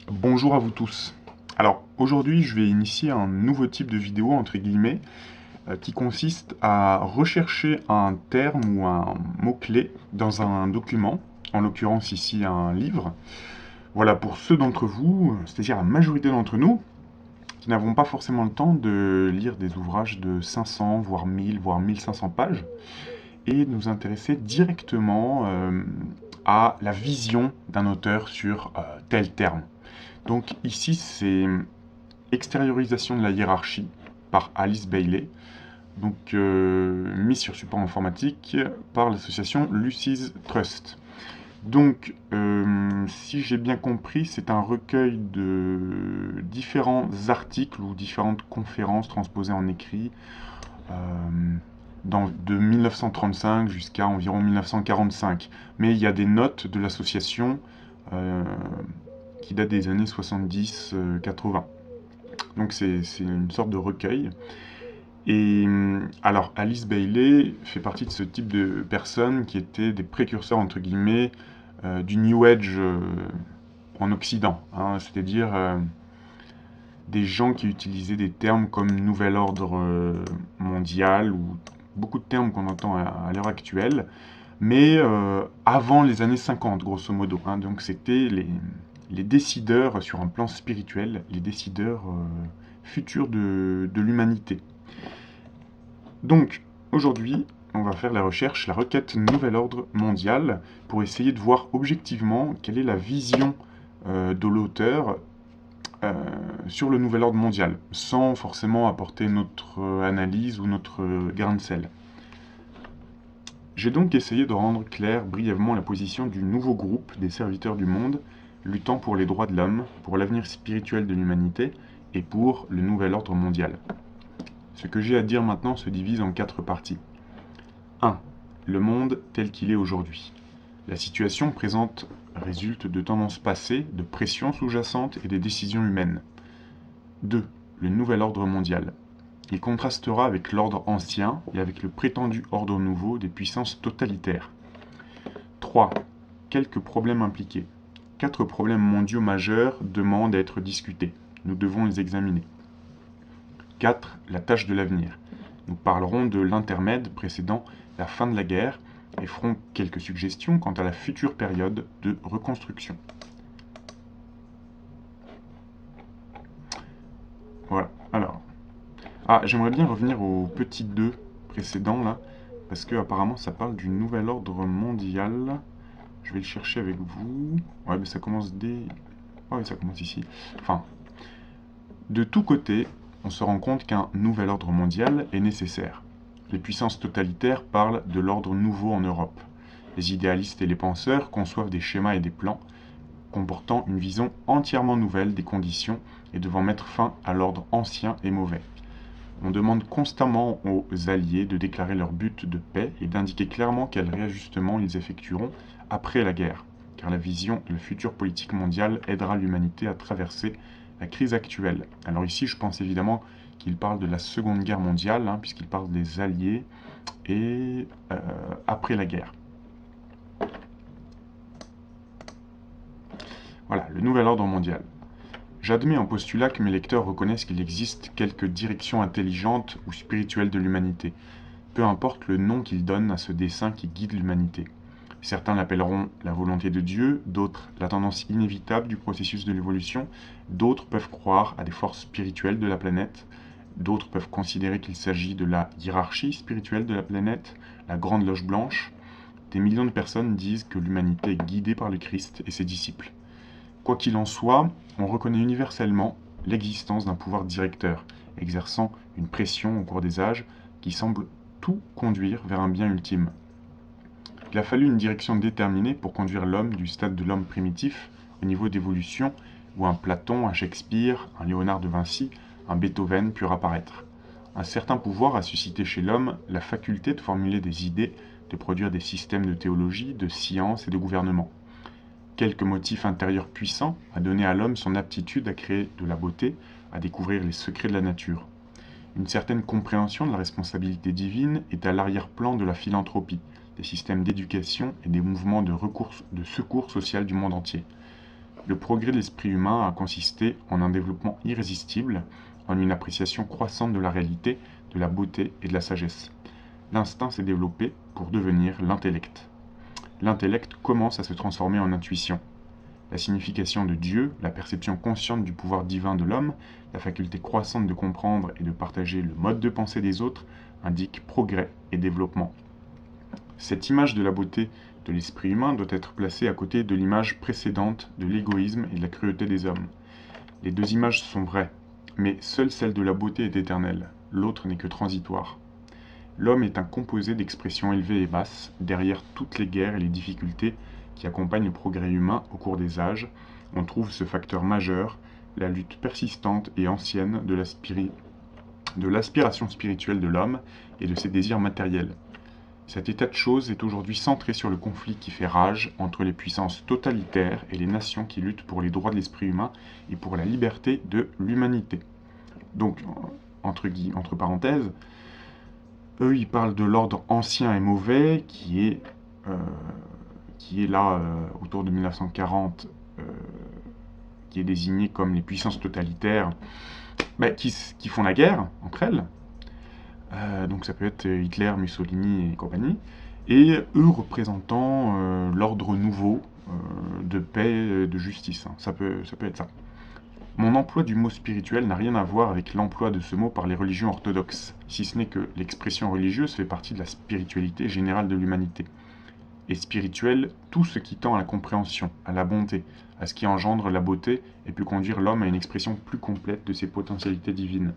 Bonjour à vous tous. Alors aujourd'hui je vais initier un nouveau type de vidéo entre guillemets qui consiste à rechercher un terme ou un mot-clé dans un document, en l'occurrence ici un livre. Voilà pour ceux d'entre vous, c'est-à-dire la majorité d'entre nous, qui n'avons pas forcément le temps de lire des ouvrages de 500, voire 1000, voire 1500 pages, et nous intéresser directement à la vision d'un auteur sur tel terme. Donc ici, c'est Extériorisation de la hiérarchie par Alice Bailey, donc mise sur support informatique par l'association Lucy's Trust. Donc, si j'ai bien compris, c'est un recueil de différents articles ou différentes conférences transposées en écrit euh, de 1935 jusqu'à environ 1945. Mais il y a des notes de l'association euh, qui datent des années 70-80. Donc c'est une sorte de recueil. Et alors Alice Bailey fait partie de ce type de personnes qui étaient des précurseurs entre guillemets du New Age en Occident, hein, c'est-à-dire des gens qui utilisaient des termes comme Nouvel Ordre mondial ou beaucoup de termes qu'on entend à l'heure actuelle, mais avant les années 50 grosso modo, hein. Donc c'était les décideurs sur un plan spirituel, les décideurs futurs de l'humanité. Donc, aujourd'hui, on va faire la recherche, la requête Nouvel Ordre Mondial, pour essayer de voir objectivement quelle est la vision de l'auteur euh, sur le Nouvel Ordre Mondial, sans forcément apporter notre analyse ou notre grain de sel. J'ai donc essayé de rendre claire brièvement la position du nouveau groupe des serviteurs du monde, luttant pour les droits de l'homme, pour l'avenir spirituel de l'humanité et pour le Nouvel Ordre Mondial. Ce que j'ai à dire maintenant se divise en 4 parties. 1. Le monde tel qu'il est aujourd'hui. La situation présente résulte de tendances passées, de pressions sous-jacentes et des décisions humaines. 2. Le nouvel ordre mondial. Il contrastera avec l'ordre ancien et avec le prétendu ordre nouveau des puissances totalitaires. 3. Quelques problèmes impliqués. 4 problèmes mondiaux majeurs demandent à être discutés. Nous devons les examiner. 4. La tâche de l'avenir. Nous parlerons de l'intermède précédant la fin de la guerre et ferons quelques suggestions quant à la future période de reconstruction. Voilà, alors. Ah, j'aimerais bien revenir au petit 2 précédent là, parce que apparemment ça parle du nouvel ordre mondial. Je vais le chercher avec vous. Ouais, mais ça commence dès... Ouais, ça commence ici. Enfin, de tous côtés, on se rend compte qu'un nouvel ordre mondial est nécessaire. Les puissances totalitaires parlent de l'ordre nouveau en Europe. Les idéalistes et les penseurs conçoivent des schémas et des plans comportant une vision entièrement nouvelle des conditions et devant mettre fin à l'ordre ancien et mauvais. On demande constamment aux alliés de déclarer leur but de paix et d'indiquer clairement quel réajustement ils effectueront après la guerre, car la vision de la future politique mondiale aidera l'humanité à traverser la crise actuelle. Alors ici, je pense évidemment qu'il parle de la Seconde Guerre mondiale, hein, puisqu'il parle des Alliés et après la guerre. Voilà, le nouvel ordre mondial. J'admets en postulat que mes lecteurs reconnaissent qu'il existe quelques directions intelligentes ou spirituelles de l'humanité, peu importe le nom qu'ils donnent à ce dessein qui guide l'humanité. Certains l'appelleront la volonté de Dieu, d'autres la tendance inévitable du processus de l'évolution, d'autres peuvent croire à des forces spirituelles de la planète, d'autres peuvent considérer qu'il s'agit de la hiérarchie spirituelle de la planète, la grande loge blanche. Des millions de personnes disent que l'humanité est guidée par le Christ et ses disciples. Quoi qu'il en soit, on reconnaît universellement l'existence d'un pouvoir directeur, exerçant une pression au cours des âges qui semble tout conduire vers un bien ultime. Il a fallu une direction déterminée pour conduire l'homme du stade de l'homme primitif au niveau d'évolution où un Platon, un Shakespeare, un Léonard de Vinci, un Beethoven purent apparaître. Un certain pouvoir a suscité chez l'homme la faculté de formuler des idées, de produire des systèmes de théologie, de science et de gouvernement. Quelques motifs intérieurs puissants a donné à l'homme son aptitude à créer de la beauté, à découvrir les secrets de la nature. Une certaine compréhension de la responsabilité divine est à l'arrière-plan de la philanthropie, des systèmes d'éducation et des mouvements de secours social du monde entier. Le progrès de l'esprit humain a consisté en un développement irrésistible, en une appréciation croissante de la réalité, de la beauté et de la sagesse. L'instinct s'est développé pour devenir l'intellect. L'intellect commence à se transformer en intuition. La signification de Dieu, la perception consciente du pouvoir divin de l'homme, la faculté croissante de comprendre et de partager le mode de pensée des autres indiquent progrès et développement. Cette image de la beauté de l'esprit humain doit être placée à côté de l'image précédente de l'égoïsme et de la cruauté des hommes. Les deux images sont vraies, mais seule celle de la beauté est éternelle, l'autre n'est que transitoire. L'homme est un composé d'expressions élevées et basses, derrière toutes les guerres et les difficultés qui accompagnent le progrès humain au cours des âges, on trouve ce facteur majeur, la lutte persistante et ancienne de l'aspiration spirituelle de l'homme et de ses désirs matériels. Cet état de choses est aujourd'hui centré sur le conflit qui fait rage entre les puissances totalitaires et les nations qui luttent pour les droits de l'esprit humain et pour la liberté de l'humanité. Donc, entre parenthèses, eux, ils parlent de l'ordre ancien et mauvais qui est là autour de 1940, qui est désigné comme les puissances totalitaires qui font la guerre entre elles. Donc ça peut être Hitler, Mussolini et compagnie. Et eux représentant l'ordre nouveau de paix, de justice. Hein. Ça peut être ça. Mon emploi du mot spirituel n'a rien à voir avec l'emploi de ce mot par les religions orthodoxes, si ce n'est que l'expression religieuse fait partie de la spiritualité générale de l'humanité. Et spirituel, tout ce qui tend à la compréhension, à la bonté, à ce qui engendre la beauté et peut conduire l'homme à une expression plus complète de ses potentialités divines.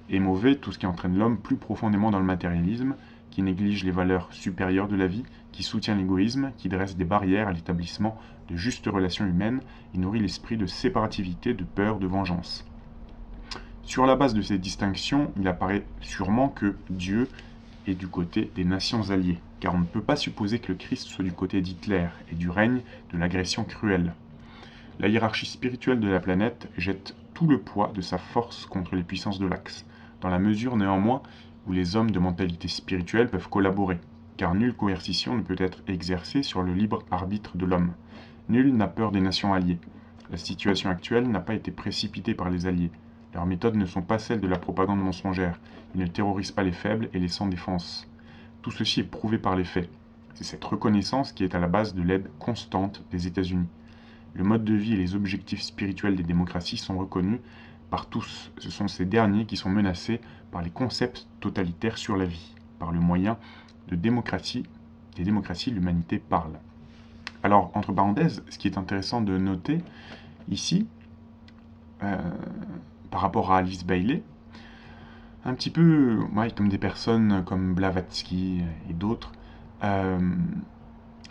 Et mauvais, tout ce qui entraîne l'homme plus profondément dans le matérialisme, qui néglige les valeurs supérieures de la vie, qui soutient l'égoïsme, qui dresse des barrières à l'établissement de justes relations humaines et nourrit l'esprit de séparativité, de peur, de vengeance. Sur la base de ces distinctions, il apparaît sûrement que Dieu est du côté des nations alliées, car on ne peut pas supposer que le Christ soit du côté d'Hitler et du règne de l'agression cruelle. La hiérarchie spirituelle de la planète jette tout le poids de sa force contre les puissances de l'Axe, dans la mesure néanmoins où les hommes de mentalité spirituelle peuvent collaborer, car nulle coercition ne peut être exercée sur le libre arbitre de l'homme. Nul n'a peur des nations alliées. La situation actuelle n'a pas été précipitée par les alliés. Leurs méthodes ne sont pas celles de la propagande mensongère. Ils ne terrorisent pas les faibles et les sans défense. Tout ceci est prouvé par les faits. C'est cette reconnaissance qui est à la base de l'aide constante des États-Unis. Le mode de vie et les objectifs spirituels des démocraties sont reconnus par tous. Ce sont ces derniers qui sont menacés par les concepts totalitaires sur la vie. Par le moyen des démocraties, l'humanité parle. Alors, entre parenthèses, ce qui est intéressant de noter ici, par rapport à Alice Bailey, un petit peu, comme des personnes comme Blavatsky et d'autres,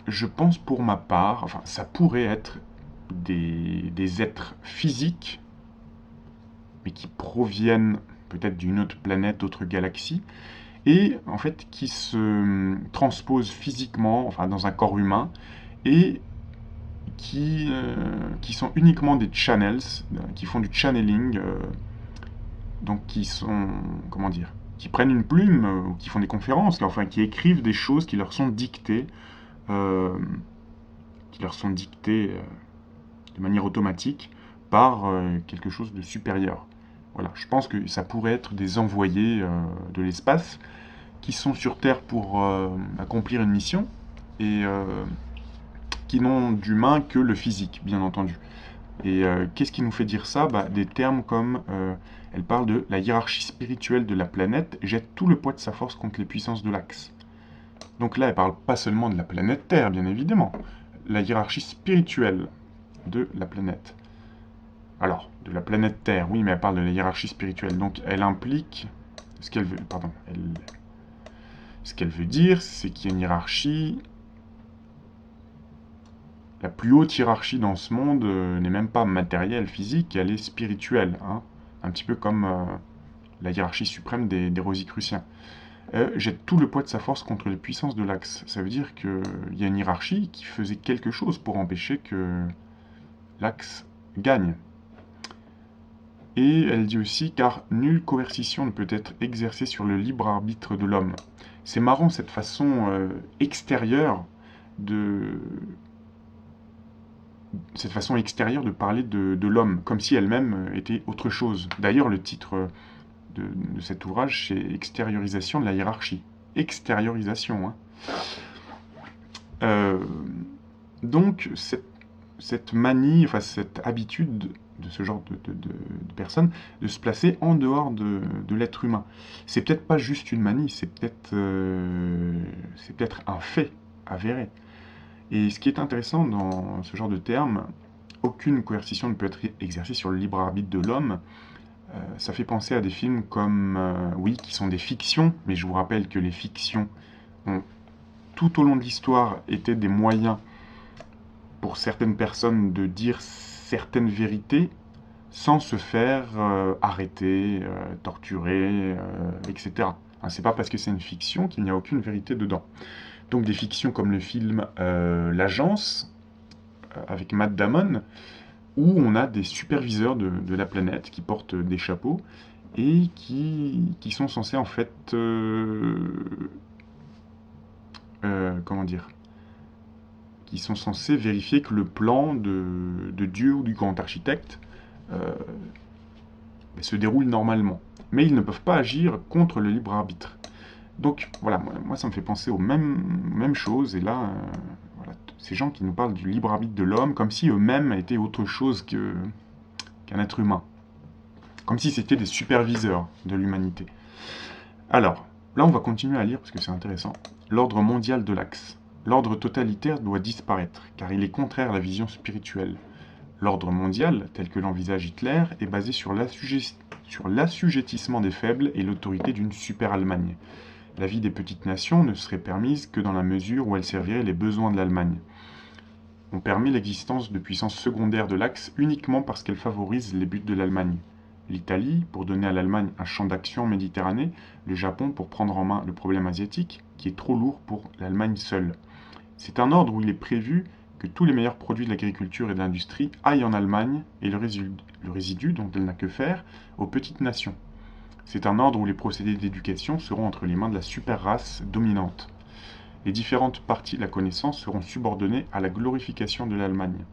je pense pour ma part, enfin, ça pourrait être des êtres physiques, mais qui proviennent peut-être d'une autre planète, d'autres galaxies, et en fait qui se transposent physiquement, enfin dans un corps humain, et qui sont uniquement des channels, qui font du channeling, donc qui sont, qui prennent une plume, ou qui font des conférences, enfin qui écrivent des choses qui leur sont dictées, de manière automatique par quelque chose de supérieur. Voilà, je pense que ça pourrait être des envoyés de l'espace qui sont sur Terre pour accomplir une mission et qui n'ont d'humain que le physique, bien entendu. Et qu'est-ce qui nous fait dire ça? Des termes comme, elle parle de la hiérarchie spirituelle de la planète jette tout le poids de sa force contre les puissances de l'Axe. Donc là, elle parle pas seulement de la planète Terre, bien évidemment. La hiérarchie spirituelle de la planète. Alors, de la planète Terre, oui, mais elle parle de la hiérarchie spirituelle. Donc, elle implique... Ce qu'elle veut dire, c'est qu'il y a une hiérarchie... La plus haute hiérarchie dans ce monde n'est même pas matérielle, physique, elle est spirituelle. Hein, un petit peu comme la hiérarchie suprême des Rosicruciens. Jette tout le poids de sa force contre les puissances de l'Axe. Ça veut dire qu'il y a une hiérarchie qui faisait quelque chose pour empêcher que l'Axe gagne. Et elle dit aussi, car nulle coercition ne peut être exercée sur le libre arbitre de l'homme. C'est marrant cette façon extérieure de cette façon extérieure de parler de l'homme, comme si elle-même était autre chose. D'ailleurs, le titre de cet ouvrage, c'est Extériorisation de la hiérarchie. Extériorisation, hein. Donc, cette manie, enfin cette habitude de ce genre de personnes, de se placer en dehors de l'être humain. C'est peut-être pas juste une manie, c'est peut-être un fait avéré. Et ce qui est intéressant dans ce genre de termes, aucune coercition ne peut être exercée sur le libre arbitre de l'homme. Ça fait penser à des films comme, oui, qui sont des fictions, mais je vous rappelle que les fictions ont tout au long de l'histoire été des moyens pour certaines personnes de dire certaines vérités sans se faire arrêter, torturer, etc. Hein, c'est pas parce que c'est une fiction qu'il n'y a aucune vérité dedans. Donc des fictions comme le film L'Agence, avec Matt Damon, où on a des superviseurs de la planète qui portent des chapeaux et qui sont censés en fait, comment dire, qui sont censés vérifier que le plan de Dieu ou du grand architecte se déroule normalement. Mais ils ne peuvent pas agir contre le libre arbitre. Donc voilà, moi ça me fait penser aux mêmes choses, et là, voilà, ces gens qui nous parlent du libre arbitre de l'homme, comme si eux-mêmes étaient autre chose qu'un être humain. Comme si c'était des superviseurs de l'humanité. Alors, là on va continuer à lire parce que c'est intéressant. L'ordre mondial de l'Axe. L'ordre totalitaire doit disparaître, car il est contraire à la vision spirituelle. L'ordre mondial, tel que l'envisage Hitler, est basé sur l'assujettissement des faibles et l'autorité d'une super-Allemagne. La vie des petites nations ne serait permise que dans la mesure où elle servirait les besoins de l'Allemagne. On permet l'existence de puissances secondaires de l'Axe uniquement parce qu'elles favorisent les buts de l'Allemagne. L'Italie, pour donner à l'Allemagne un champ d'action en Méditerranée, le Japon pour prendre en main le problème asiatique, qui est trop lourd pour l'Allemagne seule. C'est un ordre où il est prévu que tous les meilleurs produits de l'agriculture et de l'industrie aillent en Allemagne et le résidu dont elle n'a que faire aux petites nations. C'est un ordre où les procédés d'éducation seront entre les mains de la super-race dominante. Les différentes parties de la connaissance seront subordonnées à la glorification de l'Allemagne.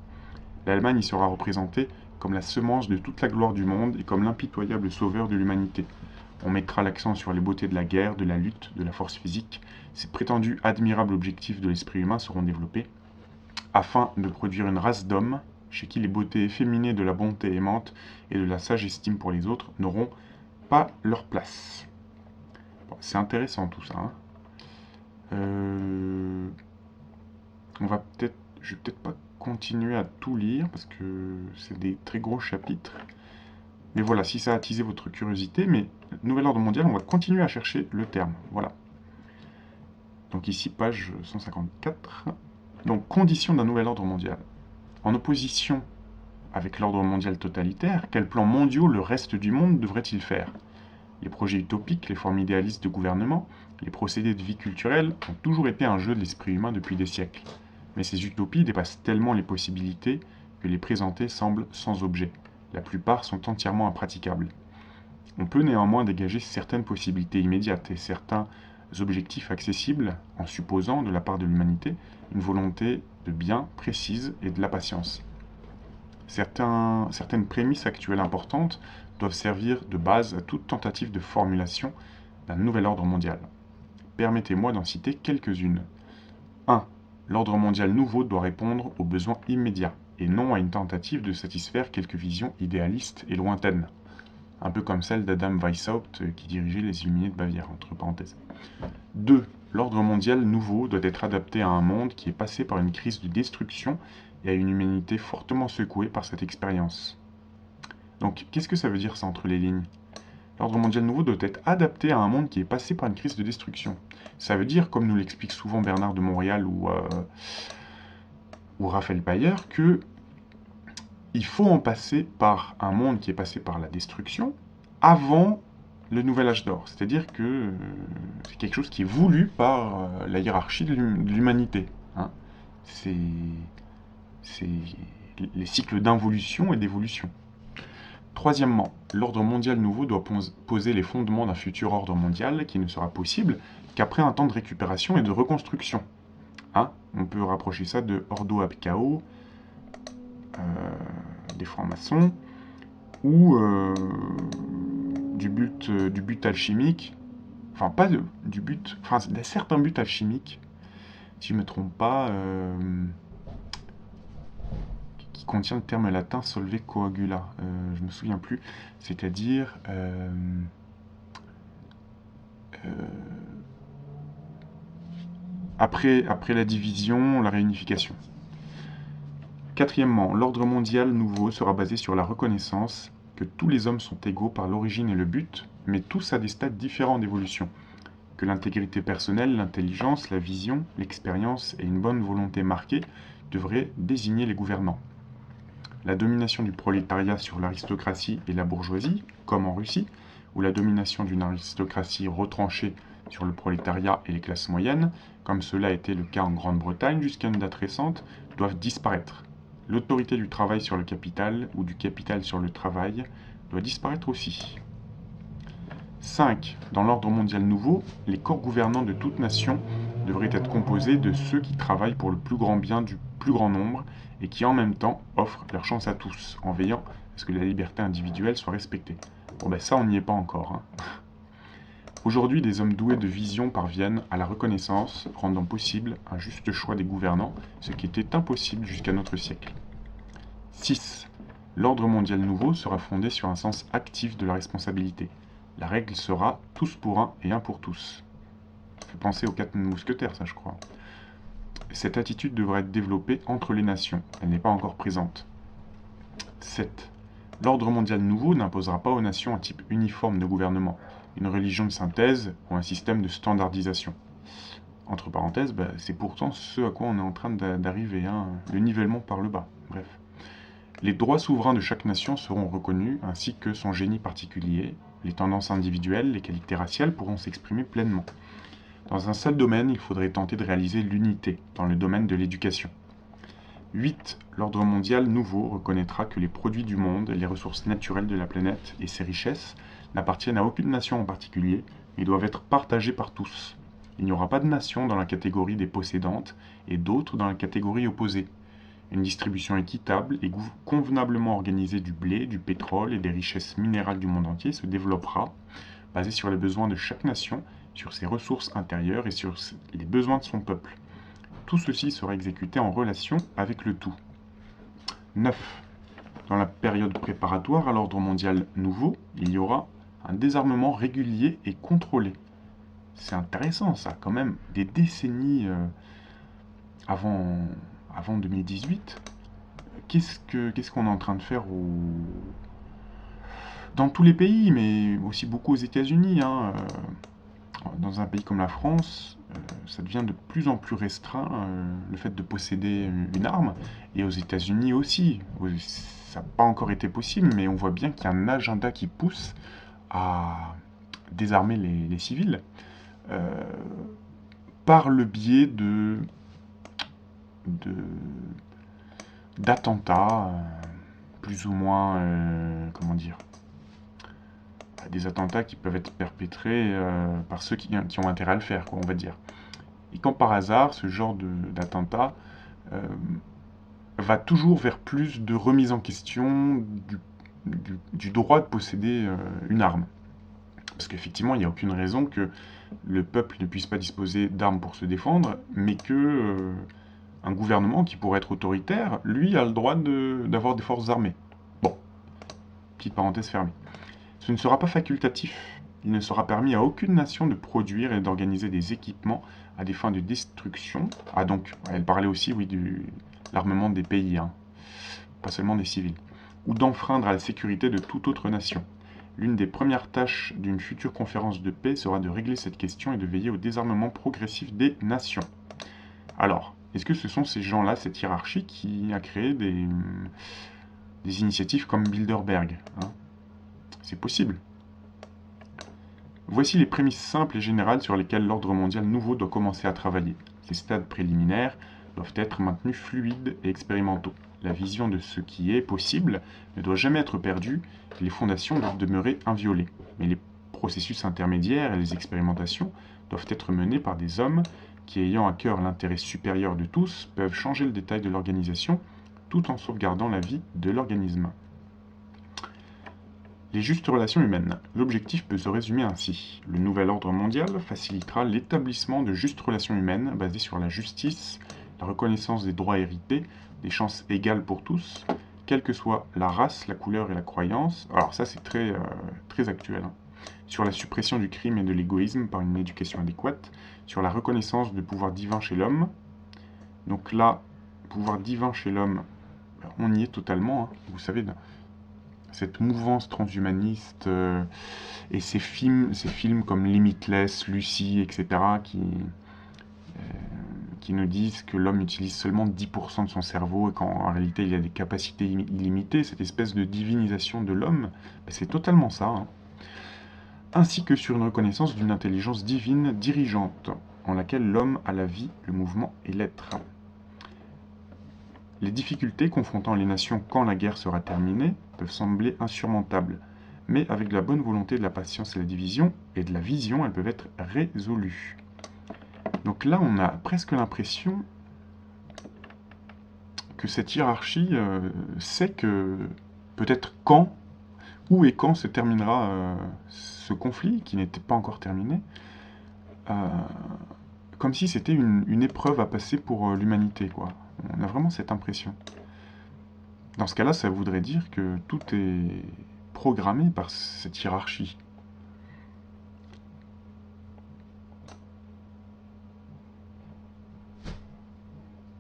L'Allemagne y sera représentée comme la semence de toute la gloire du monde et comme l'impitoyable sauveur de l'humanité. On mettra l'accent sur les beautés de la guerre, de la lutte, de la force physique. Ces prétendus admirables objectifs de l'esprit humain seront développés afin de produire une race d'hommes chez qui les beautés efféminées de la bonté aimante et de la sage estime pour les autres n'auront pas leur place. Bon, c'est intéressant tout ça. Hein. Je vais peut-être pas continuer à tout lire parce que c'est des très gros chapitres. Mais voilà, si ça a attisé votre curiosité, mais nouvel ordre mondial, on va continuer à chercher le terme. Voilà. Donc ici, page 154. Donc, conditions d'un nouvel ordre mondial. En opposition avec l'ordre mondial totalitaire, quels plans mondiaux le reste du monde devrait-il faire? Les projets utopiques, les formes idéalistes de gouvernement, les procédés de vie culturelle ont toujours été un jeu de l'esprit humain depuis des siècles. Mais ces utopies dépassent tellement les possibilités que les présenter semblent sans objet. La plupart sont entièrement impraticables. On peut néanmoins dégager certaines possibilités immédiates et certains objectifs accessibles en supposant, de la part de l'humanité, une volonté de bien précise et de la patience. Certaines prémices actuelles importantes doivent servir de base à toute tentative de formulation d'un nouvel ordre mondial. Permettez-moi d'en citer quelques-unes. 1. L'ordre mondial nouveau doit répondre aux besoins immédiats, et non à une tentative de satisfaire quelques visions idéalistes et lointaines. Un peu comme celle d'Adam Weishaupt qui dirigeait les Illuminés de Bavière, entre parenthèses. 2. L'ordre mondial nouveau doit être adapté à un monde qui est passé par une crise de destruction et à une humanité fortement secouée par cette expérience. Donc, qu'est-ce que ça veut dire ça entre les lignes? L'ordre mondial nouveau doit être adapté à un monde qui est passé par une crise de destruction. Ça veut dire, comme nous l'explique souvent Bernard de Montréal ou Raphaël Payer, que il faut en passer par un monde qui est passé par la destruction avant le nouvel âge d'or. C'est-à-dire que c'est quelque chose qui est voulu par la hiérarchie de l'humanité. Hein. C'est les cycles d'involution et d'évolution. Troisièmement, l'ordre mondial nouveau doit poser les fondements d'un futur ordre mondial qui ne sera possible qu'après un temps de récupération et de reconstruction. Hein, on peut rapprocher ça de Ordo ab Chao, des francs-maçons, ou du but alchimique, enfin pas du but, enfin certains buts alchimiques, si je ne me trompe pas, qui contient le terme latin solve coagula, je me souviens plus, c'est-à-dire après la division, la réunification. Quatrièmement, l'ordre mondial nouveau sera basé sur la reconnaissance que tous les hommes sont égaux par l'origine et le but, mais tous à des stades différents d'évolution, que l'intégrité personnelle, l'intelligence, la vision, l'expérience et une bonne volonté marquée devraient désigner les gouvernants. La domination du prolétariat sur l'aristocratie et la bourgeoisie, comme en Russie, ou la domination d'une aristocratie retranchée sur le prolétariat et les classes moyennes, comme cela a été le cas en Grande-Bretagne jusqu'à une date récente, doivent disparaître. L'autorité du travail sur le capital ou du capital sur le travail doit disparaître aussi. 5. Dans l'ordre mondial nouveau, les corps gouvernants de toute nation devraient être composés de ceux qui travaillent pour le plus grand bien du plus grand nombre et qui en même temps offrent leur chance à tous, en veillant à ce que la liberté individuelle soit respectée. Bon ben ça on n'y est pas encore. Hein. Aujourd'hui, des hommes doués de vision parviennent à la reconnaissance, rendant possible un juste choix des gouvernants, ce qui était impossible jusqu'à notre siècle. 6. L'ordre mondial nouveau sera fondé sur un sens actif de la responsabilité. La règle sera tous pour un et un pour tous. Ça fait penser aux 4 mousquetaires, ça je crois. Cette attitude devrait être développée entre les nations. Elle n'est pas encore présente. 7. L'ordre mondial nouveau n'imposera pas aux nations un type uniforme de gouvernement, une religion de synthèse ou un système de standardisation. Entre parenthèses, c'est pourtant ce à quoi on est en train d'arriver, hein, le nivellement par le bas. Bref. Les droits souverains de chaque nation seront reconnus, ainsi que son génie particulier. Les tendances individuelles, les qualités raciales pourront s'exprimer pleinement. Dans un seul domaine, il faudrait tenter de réaliser l'unité, dans le domaine de l'éducation. 8. L'ordre mondial nouveau reconnaîtra que les produits du monde, les ressources naturelles de la planète et ses richesses n'appartiennent à aucune nation en particulier, mais doivent être partagées par tous. Il n'y aura pas de nation dans la catégorie des possédantes et d'autres dans la catégorie opposée. Une distribution équitable et convenablement organisée du blé, du pétrole et des richesses minérales du monde entier se développera, basée sur les besoins de chaque nation, sur ses ressources intérieures et sur les besoins de son peuple. Tout ceci sera exécuté en relation avec le tout. 9. Dans la période préparatoire à l'ordre mondial nouveau, il y aura un désarmement régulier et contrôlé. C'est intéressant ça, quand même, des décennies avant 2018. Qu'est-ce qu'on est en train de faire dans tous les pays, mais aussi beaucoup aux États-Unis, hein. Dans un pays comme la France, ça devient de plus en plus restreint, le fait de posséder une arme, et aux États-Unis aussi. Ça n'a pas encore été possible, mais on voit bien qu'il y a un agenda qui pousse à désarmer les civils par le biais d'attentats, plus ou moins, comment dire, des attentats qui peuvent être perpétrés par ceux qui ont intérêt à le faire, quoi, on va dire. Et quand par hasard, ce genre d'attentat va toujours vers plus de remise en question du droit de posséder une arme. Parce qu'effectivement, il n'y a aucune raison que le peuple ne puisse pas disposer d'armes pour se défendre, mais que un gouvernement qui pourrait être autoritaire, lui, a le droit d'avoir des forces armées. Bon, petite parenthèse fermée. Ce ne sera pas facultatif. Il ne sera permis à aucune nation de produire et d'organiser des équipements à des fins de destruction. Ah donc, elle parlait aussi, oui, de l'armement des pays, hein, pas seulement des civils. Ou d'enfreindre à la sécurité de toute autre nation. L'une des premières tâches d'une future conférence de paix sera de régler cette question et de veiller au désarmement progressif des nations. Alors, est-ce que ce sont ces gens-là, cette hiérarchie, qui a créé des initiatives comme Bilderberg, hein? C'est possible. Voici les prémices simples et générales sur lesquelles l'ordre mondial nouveau doit commencer à travailler. Ces stades préliminaires doivent être maintenus fluides et expérimentaux. La vision de ce qui est possible ne doit jamais être perdue et les fondations doivent demeurer inviolées. Mais les processus intermédiaires et les expérimentations doivent être menés par des hommes qui, ayant à cœur l'intérêt supérieur de tous, peuvent changer le détail de l'organisation tout en sauvegardant la vie de l'organisme. Les justes relations humaines. L'objectif peut se résumer ainsi. Le nouvel ordre mondial facilitera l'établissement de justes relations humaines basées sur la justice, la reconnaissance des droits hérités, des chances égales pour tous, quelle que soit la race, la couleur et la croyance. Alors ça c'est très actuel. Sur la suppression du crime et de l'égoïsme par une éducation adéquate, sur la reconnaissance de pouvoir divin chez l'homme. Donc là, pouvoir divin chez l'homme, on y est totalement. Vous savez, cette mouvance transhumaniste et ces films comme Limitless, Lucy, etc., qui nous disent que l'homme utilise seulement 10% de son cerveau et qu'en réalité il a des capacités illimitées, cette espèce de divinisation de l'homme, c'est totalement ça. Ainsi que sur une reconnaissance d'une intelligence divine dirigeante, en laquelle l'homme a la vie, le mouvement et l'être. Les difficultés confrontant les nations quand la guerre sera terminée peuvent sembler insurmontables, mais avec de la bonne volonté, de la patience et la division, et de la vision, elles peuvent être résolues. Donc là, on a presque l'impression que cette hiérarchie sait que peut-être où et quand se terminera ce conflit, qui n'était pas encore terminé, comme si c'était une épreuve à passer pour l'humanité, quoi. On a vraiment cette impression. Dans ce cas-là, ça voudrait dire que tout est programmé par cette hiérarchie.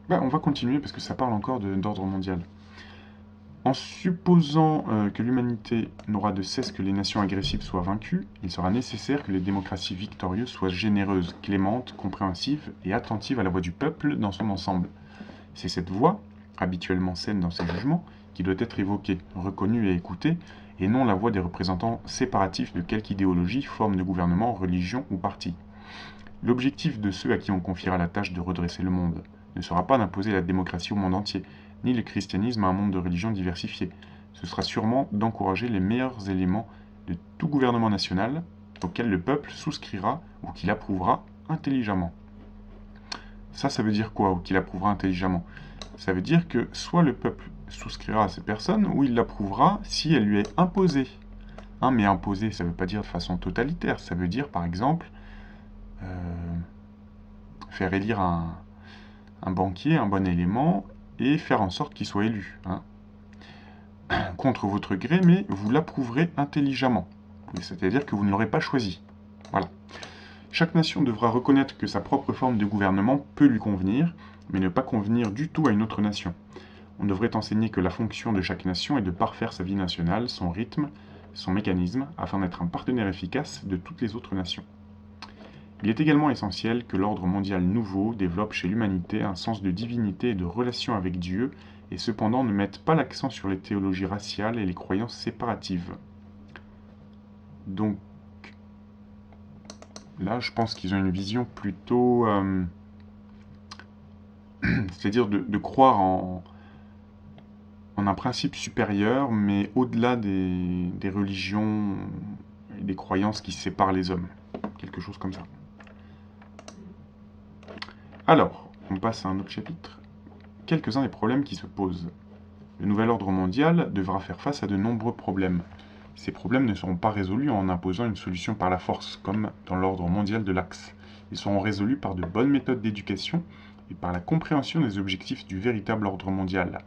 On va continuer parce que ça parle encore d'ordre mondial. En supposant que l'humanité n'aura de cesse que les nations agressives soient vaincues, il sera nécessaire que les démocraties victorieuses soient généreuses, clémentes, compréhensives et attentives à la voix du peuple dans son ensemble. C'est cette voix, habituellement saine dans ses jugements, qui doit être évoquée, reconnue et écoutée, et non la voix des représentants séparatifs de quelque idéologie, forme de gouvernement, religion ou parti. L'objectif de ceux à qui on confiera la tâche de redresser le monde ne sera pas d'imposer la démocratie au monde entier, ni le christianisme à un monde de religions diversifiées. Ce sera sûrement d'encourager les meilleurs éléments de tout gouvernement national auquel le peuple souscrira ou qu'il approuvera intelligemment. Ça veut dire quoi, ou qu'il approuvera intelligemment? Ça veut dire que soit le peuple souscrira à ces personnes, ou il l'approuvera si elle lui est imposée. Mais imposée, ça ne veut pas dire de façon totalitaire, ça veut dire par exemple faire élire un banquier, un bon élément, et faire en sorte qu'il soit élu. Contre votre gré, mais vous l'approuverez intelligemment. C'est-à-dire que vous ne l'aurez pas choisi. Voilà. Chaque nation devra reconnaître que sa propre forme de gouvernement peut lui convenir, mais ne pas convenir du tout à une autre nation. On devrait enseigner que la fonction de chaque nation est de parfaire sa vie nationale, son rythme, son mécanisme, afin d'être un partenaire efficace de toutes les autres nations. Il est également essentiel que l'ordre mondial nouveau développe chez l'humanité un sens de divinité et de relation avec Dieu, et cependant ne mette pas l'accent sur les théologies raciales et les croyances séparatives. Donc, là, je pense qu'ils ont une vision plutôt... c'est-à-dire de croire en un principe supérieur, mais au-delà des religions et des croyances qui séparent les hommes. Quelque chose comme ça. Alors, on passe à un autre chapitre. Quelques-uns des problèmes qui se posent. Le nouvel ordre mondial devra faire face à de nombreux problèmes. Ces problèmes ne seront pas résolus en imposant une solution par la force, comme dans l'ordre mondial de l'Axe. Ils seront résolus par de bonnes méthodes d'éducation et par la compréhension des objectifs du véritable ordre mondial.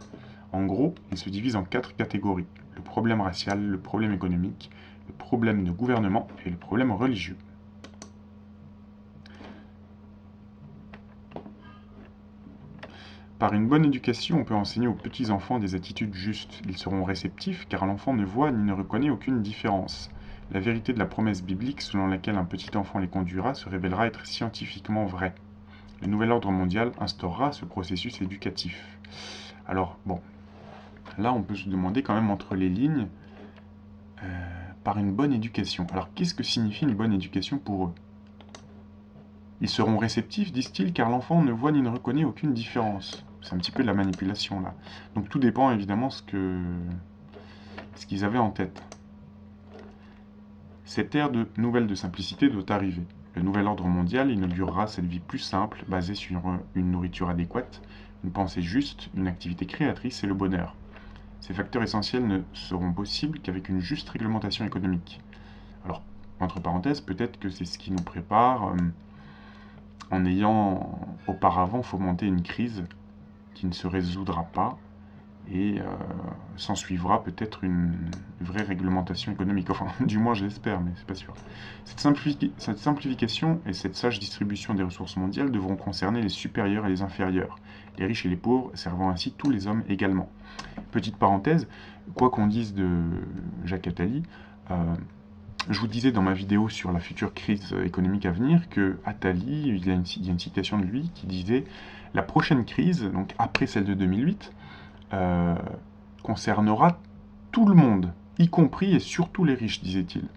En gros, il se divise en 4 catégories. Le problème racial, le problème économique, le problème de gouvernement et le problème religieux. Par une bonne éducation, on peut enseigner aux petits-enfants des attitudes justes. Ils seront réceptifs car l'enfant ne voit ni ne reconnaît aucune différence. La vérité de la promesse biblique selon laquelle un petit enfant les conduira se révélera être scientifiquement vraie. Le nouvel ordre mondial instaurera ce processus éducatif. Alors, bon, là on peut se demander quand même entre les lignes, par une bonne éducation. Alors, qu'est-ce que signifie une bonne éducation pour eux? Ils seront réceptifs, disent-ils, car l'enfant ne voit ni ne reconnaît aucune différence. C'est un petit peu de la manipulation, là. Donc tout dépend, évidemment, ce qu'ils avaient en tête. Cette ère nouvelle de simplicité doit arriver. Le nouvel ordre mondial inaugurera cette vie plus simple, basée sur une nourriture adéquate, une pensée juste, une activité créatrice et le bonheur. Ces facteurs essentiels ne seront possibles qu'avec une juste réglementation économique. Alors, entre parenthèses, peut-être que c'est ce qui nous prépare en ayant auparavant fomenté une crise qui ne se résoudra pas et s'en suivra peut-être une vraie réglementation économique. Enfin, du moins je l'espère, mais c'est pas sûr. Cette simplification et cette sage distribution des ressources mondiales devront concerner les supérieurs et les inférieurs, les riches et les pauvres, servant ainsi tous les hommes également. Petite parenthèse, quoi qu'on dise de Jacques Attali, je vous disais dans ma vidéo sur la future crise économique à venir que Attali, il y a une citation de lui qui disait « La prochaine crise, donc après celle de 2008, concernera tout le monde, y compris et surtout les riches, disait-il. »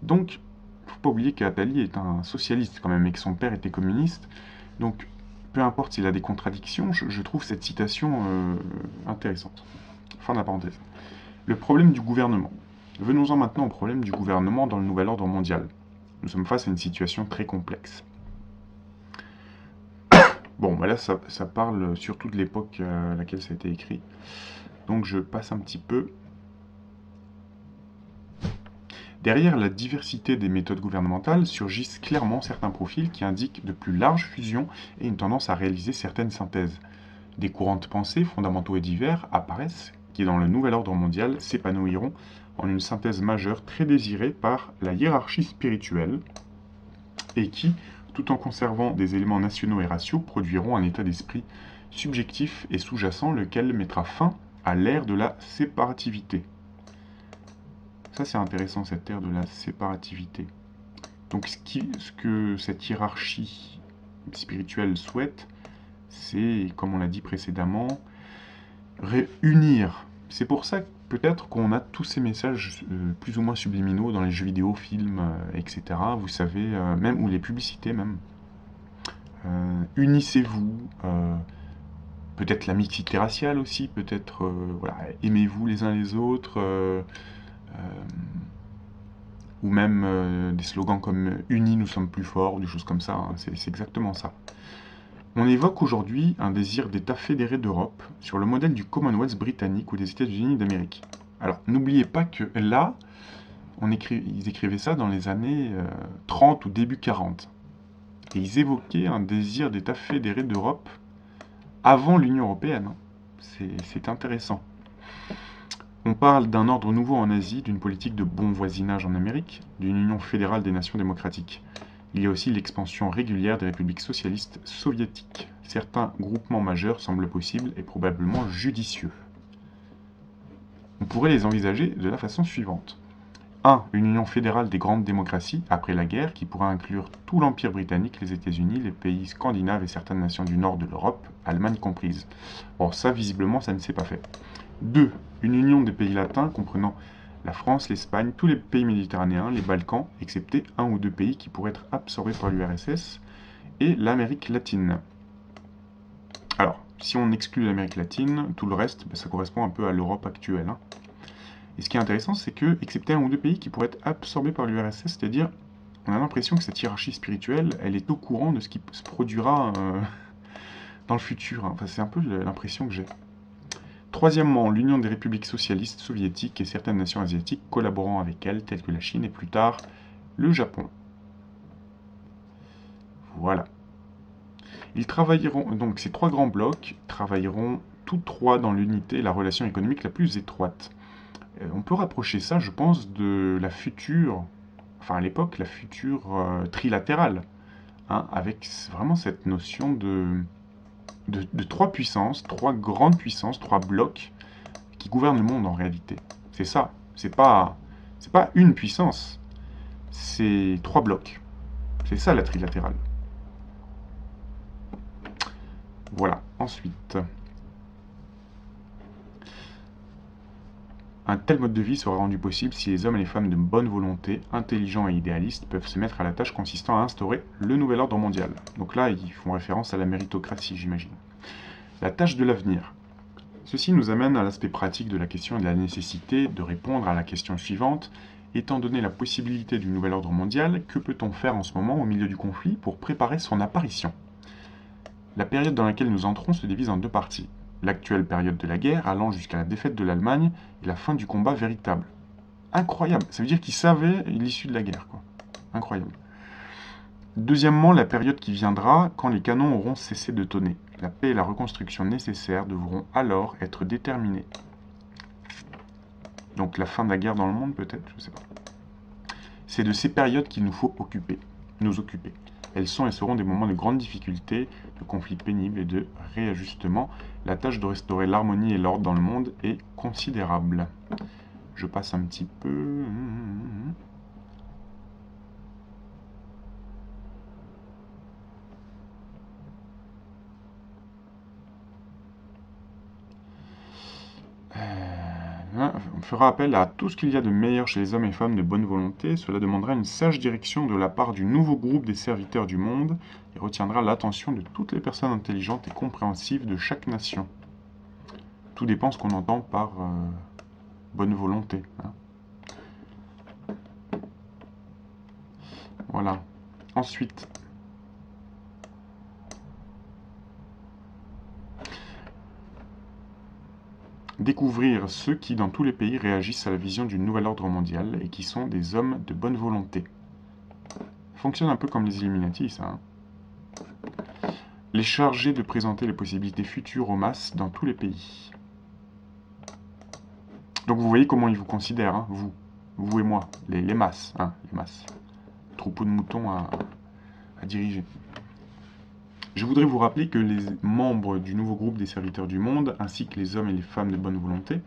Donc, il ne faut pas oublier qu'Attali est un socialiste quand même et que son père était communiste. Donc, peu importe s'il a des contradictions, je trouve cette citation intéressante. Fin de la parenthèse. Le problème du gouvernement. Venons-en maintenant au problème du gouvernement dans le nouvel ordre mondial. Nous sommes face à une situation très complexe. Bon, bah là, ça parle surtout de l'époque à laquelle ça a été écrit. Donc je passe un petit peu. Derrière la diversité des méthodes gouvernementales surgissent clairement certains profils qui indiquent de plus larges fusions et une tendance à réaliser certaines synthèses. Des courants de pensée fondamentaux et divers apparaissent qui, dans le nouvel ordre mondial, s'épanouiront en une synthèse majeure très désirée par la hiérarchie spirituelle et qui, tout en conservant des éléments nationaux et raciaux, produiront un état d'esprit subjectif et sous-jacent lequel mettra fin à l'ère de la séparativité. Ça c'est intéressant, cette ère de la séparativité. Donc ce que cette hiérarchie spirituelle souhaite, c'est, comme on l'a dit précédemment, réunir. C'est pour ça peut-être qu'on a tous ces messages plus ou moins subliminaux dans les jeux vidéo, films, etc. Vous savez, même ou les publicités même. Unissez-vous. Peut-être la mixité raciale aussi. Peut-être voilà, aimez-vous les uns les autres. Ou même des slogans comme Unis, nous sommes plus forts, des choses comme ça. Hein, c'est exactement ça. On évoque aujourd'hui un désir d'État fédéré d'Europe, sur le modèle du Commonwealth britannique ou des États-Unis d'Amérique. Alors, n'oubliez pas que là, ils écrivaient ça dans les années 30 ou début 40. Et ils évoquaient un désir d'État fédéré d'Europe avant l'Union européenne. C'est intéressant. On parle d'un ordre nouveau en Asie, d'une politique de bon voisinage en Amérique, d'une union fédérale des nations démocratiques. Il y a aussi l'expansion régulière des républiques socialistes soviétiques. Certains groupements majeurs semblent possibles et probablement judicieux. On pourrait les envisager de la façon suivante. 1. Une union fédérale des grandes démocraties après la guerre qui pourra inclure tout l'Empire britannique, les États-Unis, les pays scandinaves et certaines nations du nord de l'Europe, Allemagne comprise. Or ça, visiblement, ça ne s'est pas fait. 2. Une union des pays latins comprenant la France, l'Espagne, tous les pays méditerranéens, les Balkans, excepté un ou deux pays qui pourraient être absorbés par l'URSS, et l'Amérique latine. Alors, si on exclut l'Amérique latine, tout le reste, ça correspond un peu à l'Europe actuelle. Hein. Et ce qui est intéressant, c'est que, excepté un ou deux pays qui pourraient être absorbés par l'URSS, c'est-à-dire, on a l'impression que cette hiérarchie spirituelle, elle est au courant de ce qui se produira dans le futur. Hein. Enfin, c'est un peu l'impression que j'ai. Troisièmement, l'Union des républiques socialistes soviétiques et certaines nations asiatiques collaborant avec elles, telles que la Chine et plus tard le Japon. Voilà. Ils travailleront, donc ces trois grands blocs travailleront tous trois dans l'unité et la relation économique la plus étroite. On peut rapprocher ça, je pense, de la future, enfin à l'époque, la future trilatérale, hein, avec vraiment cette notion de trois puissances, trois grandes puissances, trois blocs qui gouvernent le monde en réalité. C'est ça. C'est pas une puissance. C'est trois blocs. C'est ça la trilatérale. Voilà. Ensuite, un tel mode de vie sera rendu possible si les hommes et les femmes de bonne volonté, intelligents et idéalistes, peuvent se mettre à la tâche consistant à instaurer le nouvel ordre mondial. Donc là, ils font référence à la méritocratie, j'imagine. La tâche de l'avenir. Ceci nous amène à l'aspect pratique de la question et de la nécessité de répondre à la question suivante. Étant donné la possibilité du nouvel ordre mondial, que peut-on faire en ce moment au milieu du conflit pour préparer son apparition ? La période dans laquelle nous entrons se divise en deux parties. L'actuelle période de la guerre, allant jusqu'à la défaite de l'Allemagne, et la fin du combat véritable. Incroyable, ça veut dire qu'ils savaient l'issue de la guerre, quoi. Incroyable. Deuxièmement, la période qui viendra quand les canons auront cessé de tonner. La paix et la reconstruction nécessaires devront alors être déterminées. Donc la fin de la guerre dans le monde, peut-être, je ne sais pas. C'est de ces périodes qu'il nous faut nous occuper. Elles sont et seront des moments de grande difficulté, de conflits pénibles et de réajustement. La tâche de restaurer l'harmonie et l'ordre dans le monde est considérable. Je passe un petit peu... On fera appel à tout ce qu'il y a de meilleur chez les hommes et femmes de bonne volonté. Cela demandera une sage direction de la part du nouveau groupe des serviteurs du monde et retiendra l'attention de toutes les personnes intelligentes et compréhensives de chaque nation. Tout dépend ce qu'on entend par bonne volonté. Hein. Voilà. Ensuite... Découvrir ceux qui, dans tous les pays, réagissent à la vision du nouvel ordre mondial et qui sont des hommes de bonne volonté. Ça fonctionne un peu comme les Illuminati, ça. Hein. Les charger de présenter les possibilités futures aux masses dans tous les pays. Donc vous voyez comment ils vous considèrent, hein, vous et moi, les masses, hein, les masses. Troupeau de moutons à diriger. Je voudrais vous rappeler que les membres du nouveau groupe des serviteurs du monde, ainsi que les hommes et les femmes de bonne volonté,